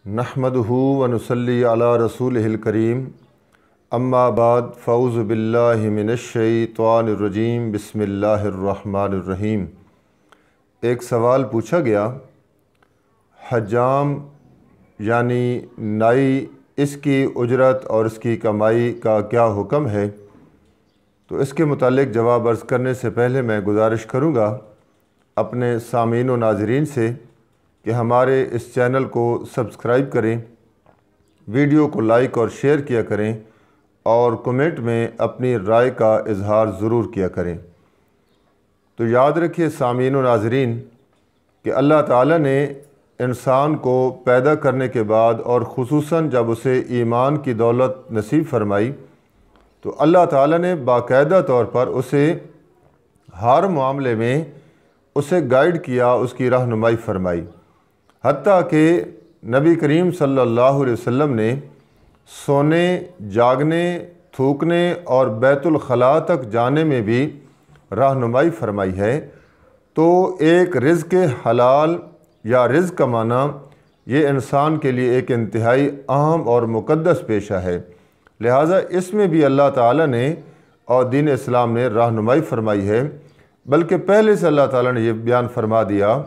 نحمدہ ونصلی علی رسولہ الکریم اما بعد فاعوذ باللہ من الشیطان الرجیم بسم اللہ الرحمن الرحیم۔ ایک سوال پوچھا گیا، حجام یعنی نائی، اس کی اجرت اور اس کی کمائی کا کیا حکم ہے؟ تو اس کے متعلق جواب عرض کرنے سے پہلے میں گزارش کروں گا اپنے سامعین و ناظرین سے کہ ہمارے اس چینل کو سبسکرائب کریں، ویڈیو کو لائک اور شیئر کیا کریں اور کمنٹ میں اپنی رائے کا اظہار ضرور کیا کریں۔ تو یاد رکھیے سامعین و ناظرین کہ اللہ تعالیٰ نے انسان کو پیدا کرنے کے بعد اور خصوصاً جب اسے ایمان کی دولت نصیب فرمائی تو اللہ تعالیٰ نے باقاعدہ طور پر اسے ہر معاملے میں اسے گائیڈ کیا، اس کی رہنمائی فرمائی، حتیٰ کہ نبی کریم صلی اللہ علیہ وسلم نے سونے، جاگنے، تھوکنے اور بیت الخلاء تک جانے میں بھی رہنمائی فرمائی ہے۔ تو ایک رزق حلال یا رزق کمانا یہ انسان کے لیے ایک انتہائی اہم اور مقدس پیشہ ہے، لہٰذا اس میں بھی اللہ تعالیٰ نے اور دین اسلام نے رہنمائی فرمائی ہے، بلکہ پہلے سے اللہ تعالیٰ نے یہ بیان فرما دیا،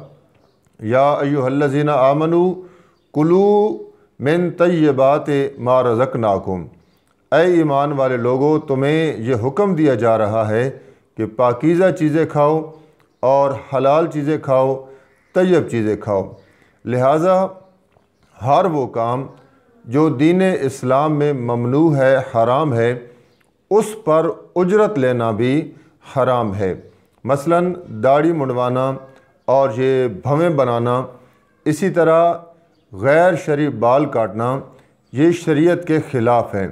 یا ایھا الذین آمنوا کلوا من طیبات ما رزقناکم، اے ایمان والے لوگوں، تمہیں یہ حکم دیا جا رہا ہے کہ پاکیزہ چیزیں کھاؤ اور حلال چیزیں کھاؤ، طیب چیزیں کھاؤ۔ لہٰذا ہر وہ کام جو دین اسلام میں ممنوع ہے، حرام ہے، اس پر اجرت لینا بھی حرام ہے۔ مثلاً داڑھی منڈوانا اور یہ بھویں بنانا، اسی طرح غیر شرعی بال کاٹنا، یہ شریعت کے خلاف ہیں۔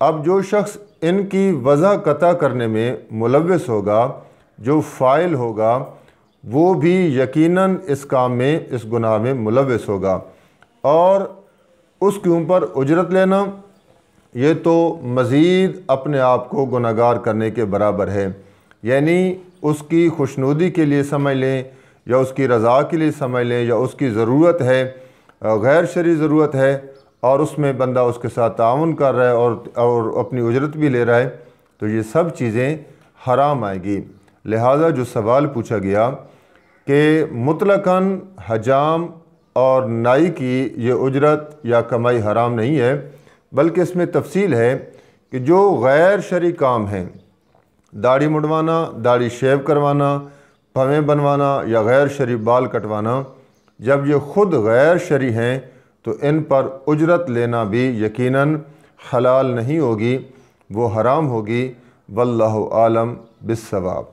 اب جو شخص ان کی وضع قطع کرنے میں ملوث ہوگا، جو فاعل ہوگا، وہ بھی یقیناً اس کام میں، اس گناہ میں ملوث ہوگا، اور اس کے اوپر اجرت لینا یہ تو مزید اپنے آپ کو گناہگار کرنے کے برابر ہے۔ یعنی اس کی خوشنودی کے لیے سمجھ لیں یا اس کی رضا کے لیے سمجھ لیں یا اس کی ضرورت ہے، غیر شرعی ضرورت ہے، اور اس میں بندہ اس کے ساتھ تعاون کر رہا ہے اور اپنی اجرت بھی لے رہا ہے، تو یہ سب چیزیں حرام آئیں گی۔ لہٰذا جو سوال پوچھا گیا کہ مطلقاً حجام اور نائی کی یہ اجرت یا کمائی حرام نہیں ہے، بلکہ اس میں تفصیل ہے کہ جو غیر شرعی کام ہیں، داڑھی منڈوانا، داڑھی شیو کروانا، بھویں بنوانا یا غیر شرعی بال کٹوانا، جب یہ خود غیر شرعی ہیں تو ان پر اجرت لینا بھی یقیناً حلال نہیں ہوگی، وہ حرام ہوگی۔ واللہ عالم بالصواب۔